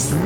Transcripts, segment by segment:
This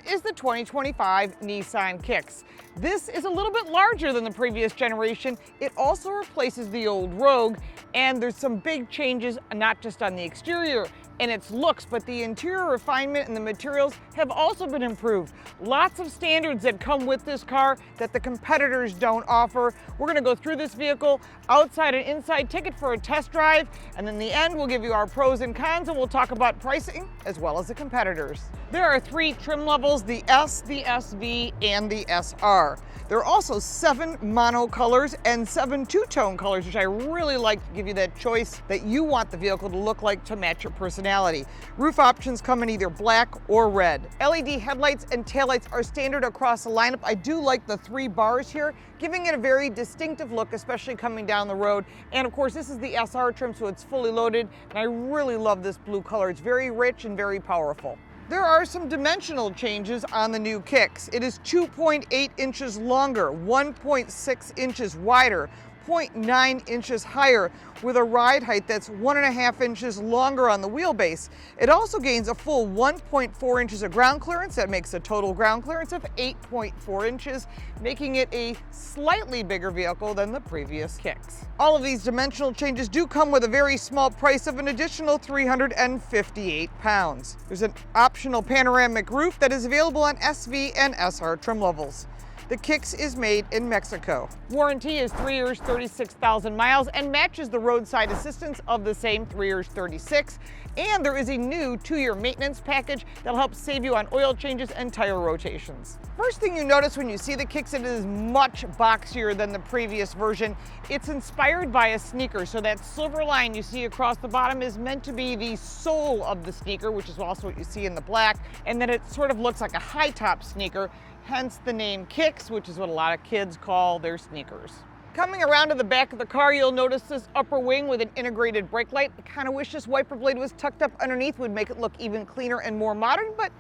is the 2025 Nissan Kicks. This is a little bit larger than the previous generation. It also replaces the old Rogue, and there's some big changes, not just on the exterior and its looks, but the interior refinement and the materials have also been improved. Lots of standards that come with this car that the competitors don't offer. We're gonna go through this vehicle outside and inside, take it for a test drive, and in the end, we'll give you our pros and cons, and we'll talk about pricing as well as the competitors. There are 3 trim levels, the S, the SV, and the SR. There are also 7 mono colors and 7 two-tone colors, which I really like to give you that choice that you want the vehicle to look like to match your personality. Roof options come in either black or red. LED headlights and taillights are standard across the lineup. I do like the 3 bars here, giving it a very distinctive look, especially coming down the road. And of course, this is the SR trim, so it's fully loaded. And I really love this blue color. It's very rich and very powerful. There are some dimensional changes on the new Kicks. It is 2.8 inches longer, 1.6 inches wider, 0.9 inches higher, with a ride height that's 1.5 inches longer on the wheelbase. It also gains a full 1.4 inches of ground clearance. That makes a total ground clearance of 8.4 inches, making it a slightly bigger vehicle than the previous Kicks. All of these dimensional changes do come with a very small price of an additional 358 pounds. There's an optional panoramic roof that is available on SV and SR trim levels. The Kicks is made in Mexico. Warranty is 3 years, 36,000 miles, and matches the roadside assistance of the same 3 years, 36. And there is a new 2-year maintenance package that'll help save you on oil changes and tire rotations. First thing you notice when you see the Kicks, it is much boxier than the previous version. It's inspired by a sneaker, so that silver line you see across the bottom is meant to be the sole of the sneaker, which is also what you see in the black, and then it sort of looks like a high top sneaker, hence the name Kicks, which is what a lot of kids call their sneakers. Coming around to the back of the car, you'll notice this upper wing with an integrated brake light. I kind of wish this wiper blade was tucked up underneath, would make it look even cleaner and more modern, but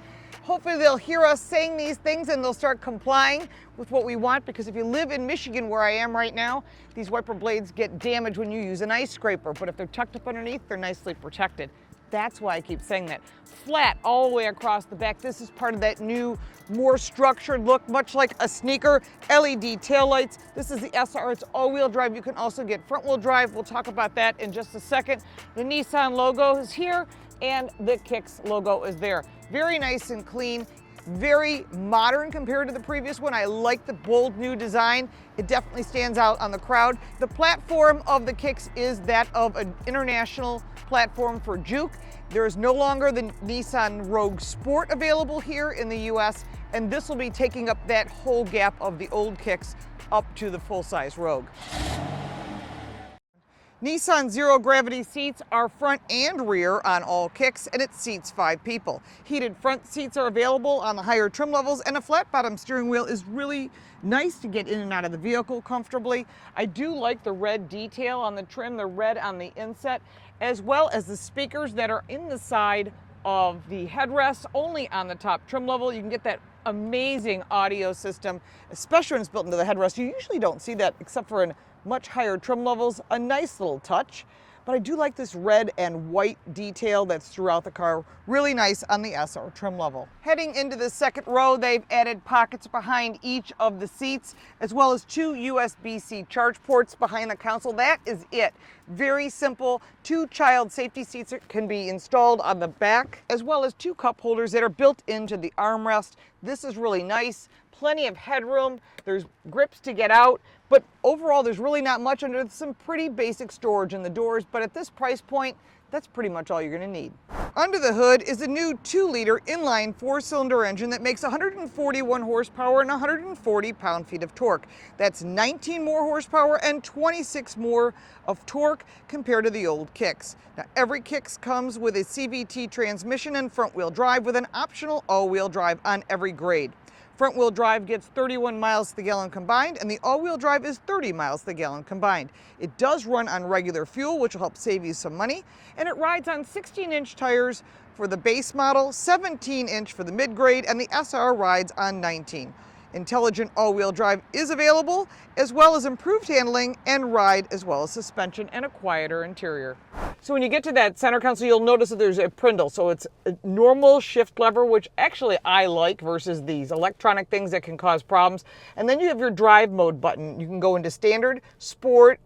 hopefully they'll hear us saying these things and they'll start complying with what we want, because if you live in Michigan where I am right now, these wiper blades get damaged when you use an ice scraper, but if they're tucked up underneath, they're nicely protected. That's why I keep saying that. Flat all the way across the back. This is part of that new, more structured look, much like a sneaker. LED taillights. This is the SR. It's all-wheel drive. You can also get front-wheel drive. We'll talk about that in just a second. The Nissan logo is here, and the Kicks logo is there. Very nice and clean. Very modern compared to the previous one. I like the bold new design. It definitely stands out on the crowd. The platform of the Kicks is that of an international platform for Juke. There is no longer the Nissan Rouge Sport available here in the US, and this will be taking up that whole gap of the old Kicks up to the full-size Rogue. Nissan zero-gravity seats are front and rear on all Kicks, and it seats 5 people. Heated front seats are available on the higher trim levels, and a flat-bottom steering wheel is really nice to get in and out of the vehicle comfortably. I do like the red detail on the trim, the red on the inset, as well as the speakers that are in the side of the headrest, only on the top trim level. You can get that amazing audio system, especially when it's built into the headrest. You usually don't see that except for in much higher trim levels. A nice little touch, but I do like this red and white detail that's throughout the car. Really nice on the SR trim level. Heading into the second row, they've added pockets behind each of the seats, as well as 2 USB-C charge ports behind the console. That is it. Very simple. 2 child safety seats can be installed on the back, as well as 2 cup holders that are built into the armrest. This is really nice. Plenty of headroom. There's grips to get out, but overall there's really not much under some pretty basic storage in the doors, but at this price point, that's pretty much all you're going to need. Under the hood is a new 2-liter inline 4-cylinder engine that makes 141 horsepower and 140 pound-feet of torque. That's 19 more horsepower and 26 more of torque compared to the old Kicks. Now, every Kicks comes with a CVT transmission and front-wheel drive with an optional all-wheel drive on every grade. Front-wheel drive gets 31 miles to the gallon combined, and the all-wheel drive is 30 miles to the gallon combined. It does run on regular fuel, which will help save you some money, and it rides on 16-inch tires for the base model, 17-inch for the mid-grade, and the SR rides on 19. Intelligent all-wheel drive is available, as well as improved handling and ride, as well as suspension and a quieter interior. So when you get to that center console, you'll notice that there's a Prindle. So it's a normal shift lever, which actually I like versus these electronic things that can cause problems. And then you have your drive mode button. You can go into standard, sport,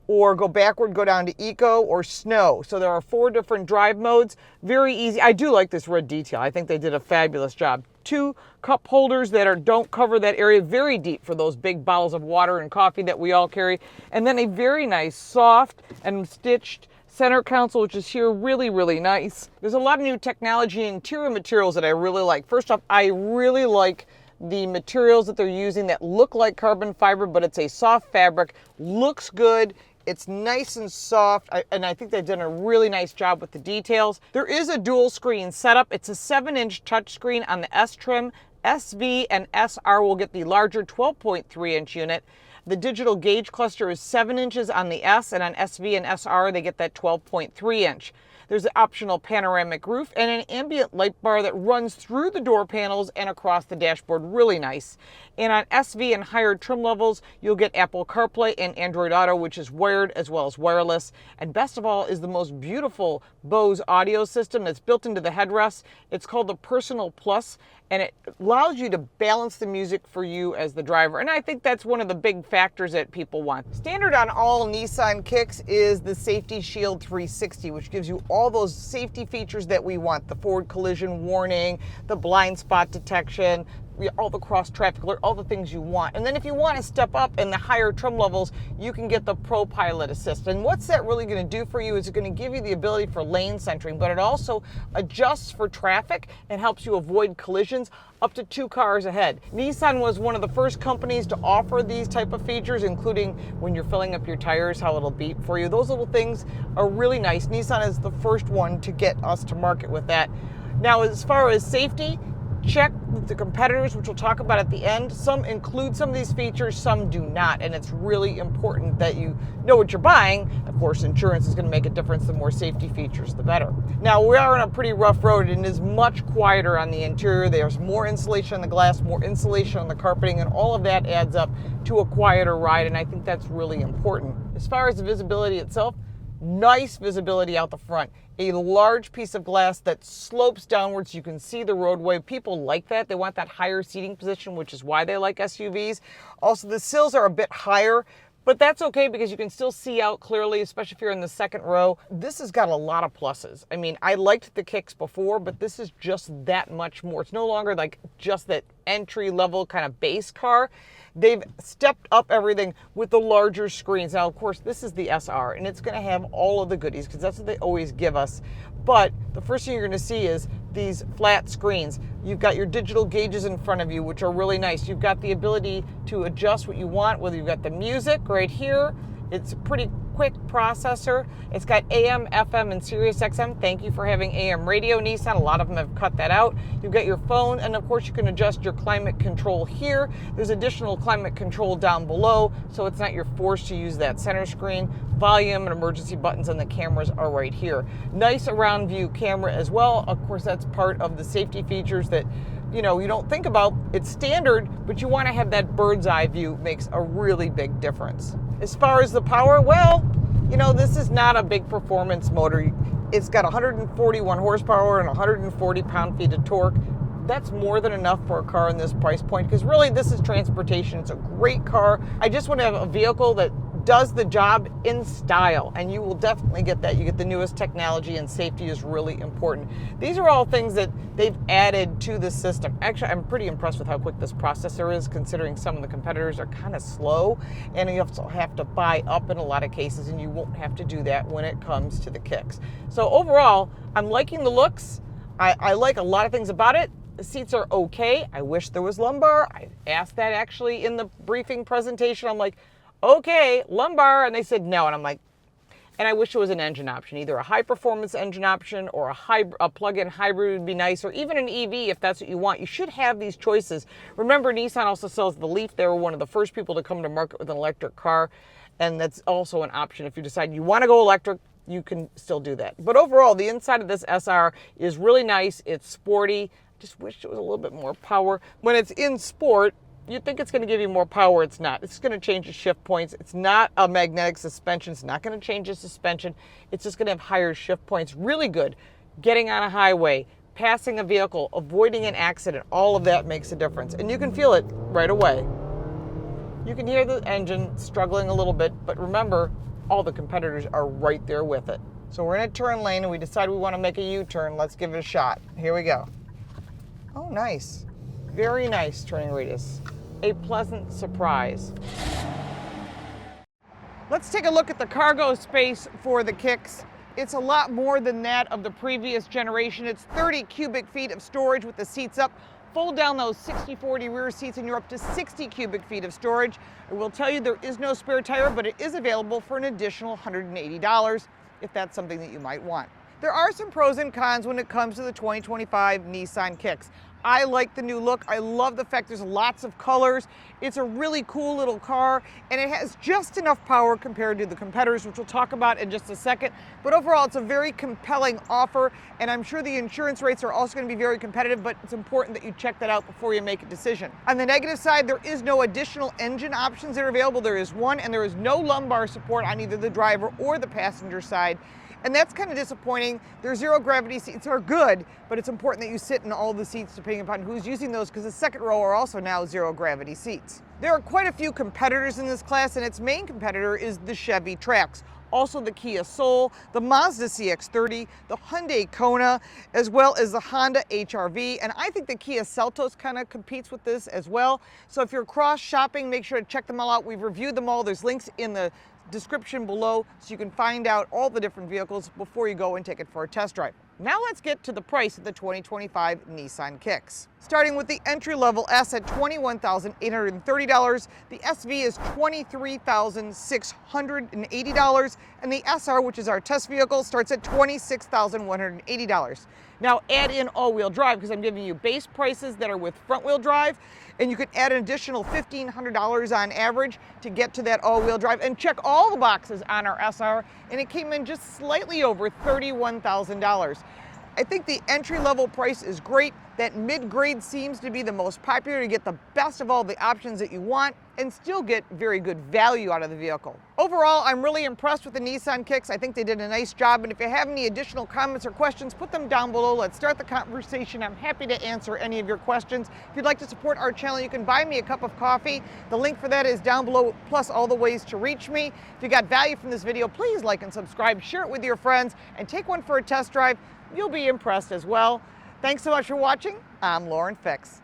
or go backward, go down to eco or snow. So there are 4 different drive modes. Very easy. I do like this red detail. I think they did a fabulous job. 2 cup holders that don't cover that area very deep for those big bottles of water and coffee that we all carry. And then a very nice soft and stitched center console, which is here, really, really nice. There's a lot of new technology and interior materials that I really like. First off, I really like the materials that they're using that look like carbon fiber, but it's a soft fabric, looks good. It's nice and soft, and I think they've done a really nice job with the details. There is a dual screen setup. It's a 7-inch touchscreen on the S trim. SV and SR will get the larger 12.3-inch unit. The digital gauge cluster is 7 inches on the S, and on SV and SR they get that 12.3-inch. There's an optional panoramic roof and an ambient light bar that runs through the door panels and across the dashboard. Really nice. And on SV and higher trim levels, you'll get Apple CarPlay and Android Auto, which is wired as well as wireless. And best of all is the most beautiful Bose audio system that's built into the headrest. It's called the Personal Plus, and it allows you to balance the music for you as the driver. And I think that's one of the big factors that people want. Standard on all Nissan Kicks is the Safety Shield 360, which gives you all those safety features that we want. The forward collision warning, the blind spot detection, all the cross traffic alert, all the things you want. And then if you want to step up in the higher trim levels, you can get the ProPilot assist. And what's that really going to do for you is it's going to give you the ability for lane centering, but it also adjusts for traffic and helps you avoid collisions up to 2 cars ahead. Nissan was one of the first companies to offer these type of features, including when you're filling up your tires, how it'll beep for you. Those little things are really nice. Nissan is the first one to get us to market with that. Now, as far as safety, check with the competitors, which we'll talk about at the end. Some include some of these features, some do not, and it's really important that you know what you're buying. Of course, insurance is going to make a difference. The more safety features, the better. Now, we are on a pretty rough road, and it is much quieter on the interior. There's more insulation on the glass, more insulation on the carpeting, and all of that adds up to a quieter ride, and I think that's really important. As far as the visibility itself, nice visibility out the front. A large piece of glass that slopes downwards so you can see the roadway. People like that. They want that higher seating position, which is why they like SUVs. Also, the sills are a bit higher, but that's okay because you can still see out clearly, especially if you're in the second row. This has got a lot of pluses. I mean, I liked the Kicks before, but this is just that much more. It's no longer like just that entry-level kind of base car. They've stepped up everything with the larger screens. Now, of course, this is the SR, and it's going to have all of the goodies because that's what they always give us. But the first thing you're going to see is these flat screens. You've got your digital gauges in front of you, which are really nice. You've got the ability to adjust what you want, whether you've got the music right here. It's a pretty quick processor. It's got AM, FM, and Sirius XM. Thank you for having AM radio, Nissan. A lot of them have cut that out. You've got your phone, and of course you can adjust your climate control here. There's additional climate control down below, so it's not you're forced to use that center screen. Volume and emergency buttons and the cameras are right here. Nice around view camera as well. Of course, that's part of the safety features that you don't think about. It's standard, but you want to have that bird's eye view. Makes a really big difference. As far as the power, well, this is not a big performance motor. It's got 141 horsepower and 140 pound-feet of torque. That's more than enough for a car in this price point because really this is transportation. It's a great car. I just want to have a vehicle that does the job in style, and you will definitely get that. You get the newest technology, and safety is really important. These are all things that they've added to the system. Actually, I'm pretty impressed with how quick this processor is, considering some of the competitors are kind of slow, and you also have to buy up in a lot of cases, and you won't have to do that when it comes to the Kicks. So overall, I'm liking the looks. I like a lot of things about it. The seats are okay. I wish there was lumbar. I asked that actually in the briefing presentation. I'm like, okay, lumbar, and they said no, and I'm like, and I wish it was an engine option, either a high-performance engine option or a plug-in hybrid would be nice, or even an EV if that's what you want. You should have these choices. Remember, Nissan also sells the Leaf. They were one of the first people to come to market with an electric car, and that's also an option. If you decide you want to go electric, you can still do that. But overall, the inside of this SR is really nice. It's sporty. Just wish it was a little bit more power. When it's in sport, You think it's going to give you more power. It's not. It's going to change the shift points. It's not a magnetic suspension. It's not going to change the suspension. It's just going to have higher shift points. Really good. Getting on a highway, passing a vehicle, avoiding an accident, all of that makes a difference. And you can feel it right away. You can hear the engine struggling a little bit, but remember, all the competitors are right there with it. So we're in a turn lane and we decide we want to make a U-turn. Let's give it a shot. Here we go. Oh, nice. Very nice turning radius. A pleasant surprise. Let's take a look at the cargo space for the Kicks. It's a lot more than that of the previous generation. It's 30 cubic feet of storage with the seats up. Fold down those 60/40 rear seats and you're up to 60 cubic feet of storage. I will tell you there is no spare tire, but it is available for an additional $180 if that's something that you might want. There are some pros and cons when it comes to the 2025 Nissan Kicks. I like the new look. I love the fact there's lots of colors. It's a really cool little car, and it has just enough power compared to the competitors, which we'll talk about in just a second. But overall, it's a very compelling offer, and I'm sure the insurance rates are also going to be very competitive, but it's important that you check that out before you make a decision. On the negative side, there is no additional engine options that are available. There is one, and there is no lumbar support on either the driver or the passenger side. And that's kind of disappointing. Their zero gravity seats are good, but it's important that you sit in all the seats depending upon who's using those, because the second row are also now zero gravity seats. There are quite a few competitors in this class, and its main competitor is the Chevy Trax. Also the Kia Soul, the Mazda CX-30, the Hyundai Kona, as well as the Honda HR-V. And I think the Kia Seltos kind of competes with this as well. So if you're cross shopping, make sure to check them all out. We've reviewed them all. There's links in the description below so you can find out all the different vehicles before you go and take it for a test drive. Now let's get to the price of the 2025 Nissan Kicks. Starting with the entry-level S at $21,830, the SV is $23,680, and the SR, which is our test vehicle, starts at $26,180. Now add in all-wheel drive, because I'm giving you base prices that are with front-wheel drive, and you could add an additional $1,500 on average to get to that all-wheel drive, and check all the boxes on our SR, and it came in just slightly over $31,000. I think the entry-level price is great. That mid-grade seems to be the most popular to get the best of all the options that you want and still get very good value out of the vehicle. Overall, I'm really impressed with the Nissan Kicks. I think they did a nice job, and if you have any additional comments or questions, put them down below. Let's start the conversation. I'm happy to answer any of your questions. If you'd like to support our channel, you can buy me a cup of coffee. The link for that is down below, plus all the ways to reach me. If you got value from this video, please like and subscribe, share it with your friends, and take one for a test drive. You'll be impressed as well. Thanks so much for watching. I'm Lauren Fix.